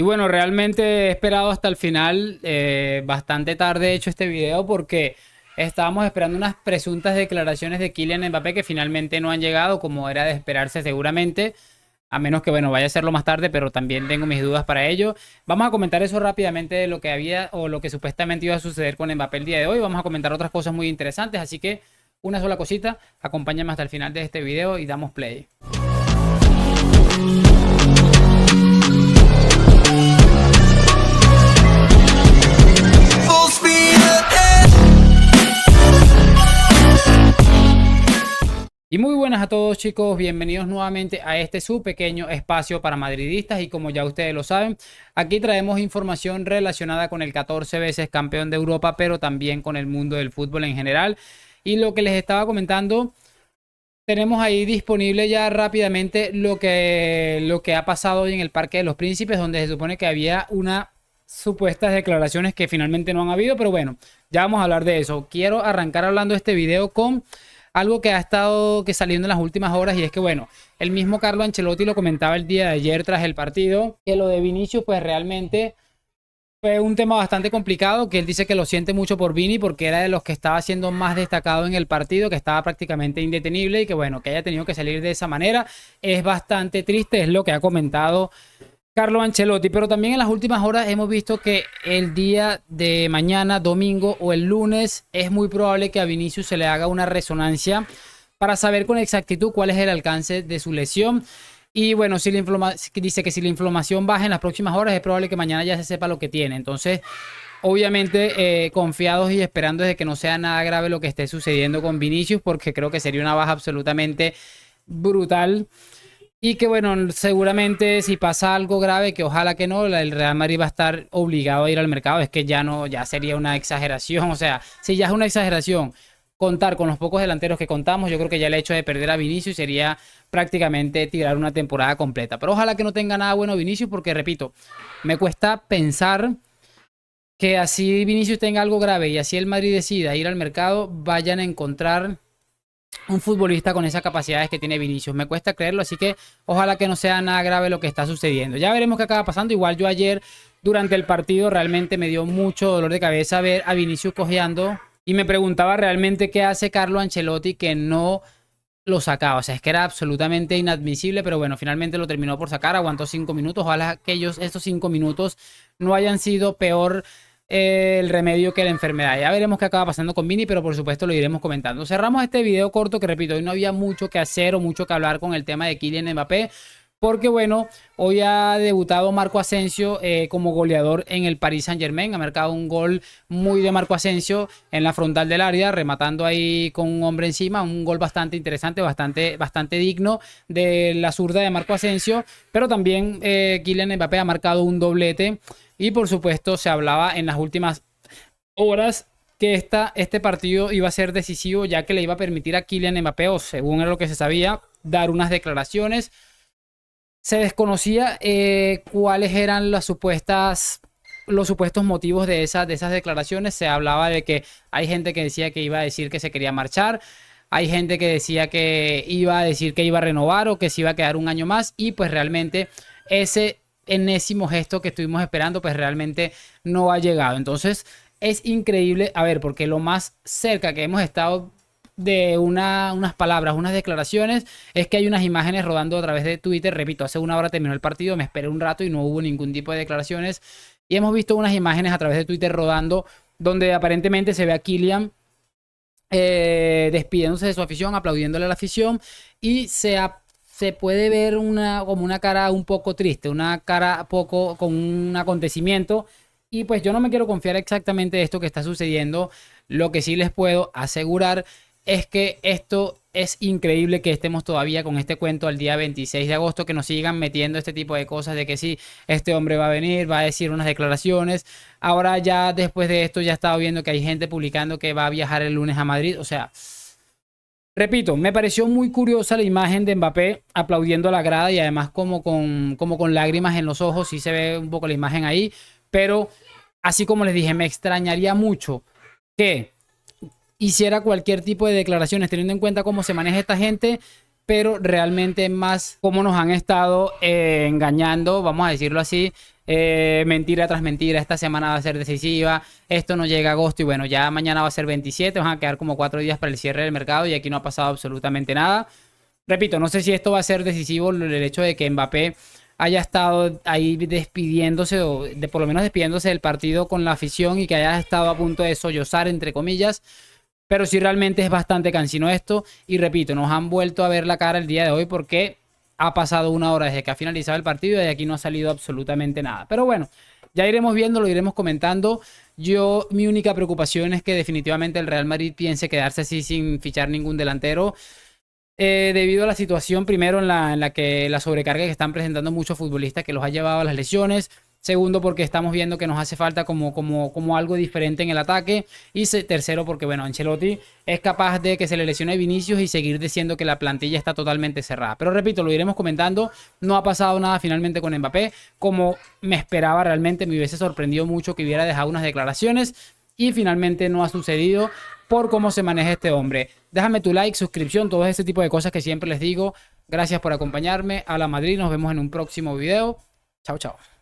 Y bueno, realmente he esperado hasta el final, bastante tarde he hecho este video porque estábamos esperando unas presuntas declaraciones de Kylian Mbappé que finalmente no han llegado como era de esperarse seguramente, a menos que bueno, vaya a hacerlo más tarde, pero también tengo mis dudas para ello. Vamos a comentar eso rápidamente de lo que había o lo que supuestamente iba a suceder con Mbappé el día de hoy. Vamos a comentar otras cosas muy interesantes, así que una sola cosita, acompáñame hasta el final de este video y damos play. Y muy buenas a todos, chicos, bienvenidos nuevamente a este su pequeño espacio para madridistas. Y como ya ustedes lo saben, aquí traemos información relacionada con el 14 veces campeón de Europa, pero también con el mundo del fútbol en general. Y lo que les estaba comentando, tenemos ahí disponible ya rápidamente lo que ha pasado hoy en el Parque de los Príncipes, donde se supone que había unas supuestas declaraciones que finalmente no han habido, pero bueno, ya vamos a hablar de eso. Quiero arrancar hablando este video con algo que ha estado saliendo en las últimas horas, y es que bueno, el mismo Carlo Ancelotti lo comentaba el día de ayer tras el partido, que lo de Vinicius pues realmente fue un tema bastante complicado, que él dice que lo siente mucho por Vini porque era de los que estaba siendo más destacado en el partido, que estaba prácticamente indetenible, y que bueno, que haya tenido que salir de esa manera es bastante triste, es lo que ha comentado Carlo Ancelotti. Pero también en las últimas horas hemos visto que el día de mañana, domingo o el lunes, es muy probable que a Vinicius se le haga una resonancia para saber con exactitud cuál es el alcance de su lesión. Y bueno, si dice que si la inflamación baja en las próximas horas, es probable que mañana ya se sepa lo que tiene. Entonces, obviamente, confiados y esperando de que no sea nada grave lo que esté sucediendo con Vinicius, porque creo que sería una baja absolutamente brutal. Y que bueno, seguramente si pasa algo grave, que ojalá que no, el Real Madrid va a estar obligado a ir al mercado. Es que ya no, ya sería una exageración. O sea, si ya es una exageración contar con los pocos delanteros que contamos, yo creo que ya el hecho de perder a Vinicius sería prácticamente tirar una temporada completa. Pero ojalá que no tenga nada bueno Vinicius, porque repito, me cuesta pensar que así Vinicius tenga algo grave y así el Madrid decida ir al mercado, vayan a encontrar un futbolista con esas capacidades que tiene Vinicius. Me cuesta creerlo, así que ojalá que no sea nada grave lo que está sucediendo. Ya veremos qué acaba pasando. Igual yo ayer durante el partido realmente me dio mucho dolor de cabeza ver a Vinicius cojeando y me preguntaba realmente qué hace Carlo Ancelotti que no lo sacaba. O sea, es que era absolutamente inadmisible, pero bueno, finalmente lo terminó por sacar, aguantó 5 minutos. Ojalá que estos 5 minutos no hayan sido peor el remedio que la enfermedad. Ya veremos qué acaba pasando con Vini, pero por supuesto lo iremos comentando. Cerramos este video corto que repito, hoy no había mucho que hacer o mucho que hablar con el tema de Kylian Mbappé, porque bueno, hoy ha debutado Marco Asensio como goleador en el Paris Saint-Germain. Ha marcado un gol muy de Marco Asensio en la frontal del área, rematando ahí con un hombre encima. Un gol bastante interesante, bastante digno de la zurda de Marco Asensio. Pero también Kylian Mbappé ha marcado un doblete. Y por supuesto se hablaba en las últimas horas que este partido iba a ser decisivo, ya que le iba a permitir a Kylian Mbappé, o según era lo que se sabía, dar unas declaraciones. Se desconocía cuáles eran los supuestos motivos de esas declaraciones. Se hablaba de que hay gente que decía que iba a decir que se quería marchar. Hay gente que decía que iba a decir que iba a renovar o que se iba a quedar un año más. Y pues realmente ese enésimo gesto que estuvimos esperando pues realmente no ha llegado. Entonces es increíble, a ver, porque lo más cerca que hemos estado de unas palabras, unas declaraciones, es que hay unas imágenes rodando a través de Twitter. Repito, hace una hora terminó el partido, me esperé un rato y no hubo ningún tipo de declaraciones, y hemos visto unas imágenes a través de Twitter rodando donde aparentemente se ve a Kylian despidiéndose de su afición, aplaudiéndole a la afición, y se puede ver como una cara un poco triste, una cara poco con un acontecimiento. Y pues yo no me quiero confiar exactamente de esto que está sucediendo. Lo que sí les puedo asegurar es que esto es increíble, que estemos todavía con este cuento al día 26 de agosto, que nos sigan metiendo este tipo de cosas de que sí, este hombre va a venir, va a decir unas declaraciones. Ahora ya después de esto ya he estado viendo que hay gente publicando que va a viajar el lunes a Madrid. O sea, repito, me pareció muy curiosa la imagen de Mbappé aplaudiendo a la grada y además como con lágrimas en los ojos. Sí se ve un poco la imagen ahí, pero así como les dije, me extrañaría mucho que hiciera cualquier tipo de declaraciones teniendo en cuenta cómo se maneja esta gente, pero realmente más cómo nos han estado engañando, vamos a decirlo así, mentira tras mentira, esta semana va a ser decisiva, esto no llega a agosto y bueno, ya mañana va a ser 27, van a quedar como 4 días para el cierre del mercado y aquí no ha pasado absolutamente nada. Repito, no sé si esto va a ser decisivo el hecho de que Mbappé haya estado ahí despidiéndose o por lo menos despidiéndose del partido con la afición y que haya estado a punto de sollozar, entre comillas. Pero sí realmente es bastante cansino esto. Y repito, nos han vuelto a ver la cara el día de hoy porque ha pasado 1 hora desde que ha finalizado el partido y de aquí no ha salido absolutamente nada. Pero bueno, ya iremos viendo, lo iremos comentando. Mi única preocupación es que definitivamente el Real Madrid piense quedarse así sin fichar ningún delantero. Debido a la situación, primero en la que la sobrecarga que están presentando muchos futbolistas que los ha llevado a las lesiones. Segundo, porque estamos viendo que nos hace falta como algo diferente en el ataque. Y tercero, porque bueno, Ancelotti es capaz de que se le lesione Vinicius y seguir diciendo que la plantilla está totalmente cerrada. Pero repito, lo iremos comentando. No ha pasado nada finalmente con Mbappé, como me esperaba realmente. Me hubiese sorprendido mucho que hubiera dejado unas declaraciones. Y finalmente no ha sucedido por cómo se maneja este hombre. Déjame tu like, suscripción, todo ese tipo de cosas que siempre les digo. Gracias por acompañarme. A la Madrid, nos vemos en un próximo video. Chao, chao.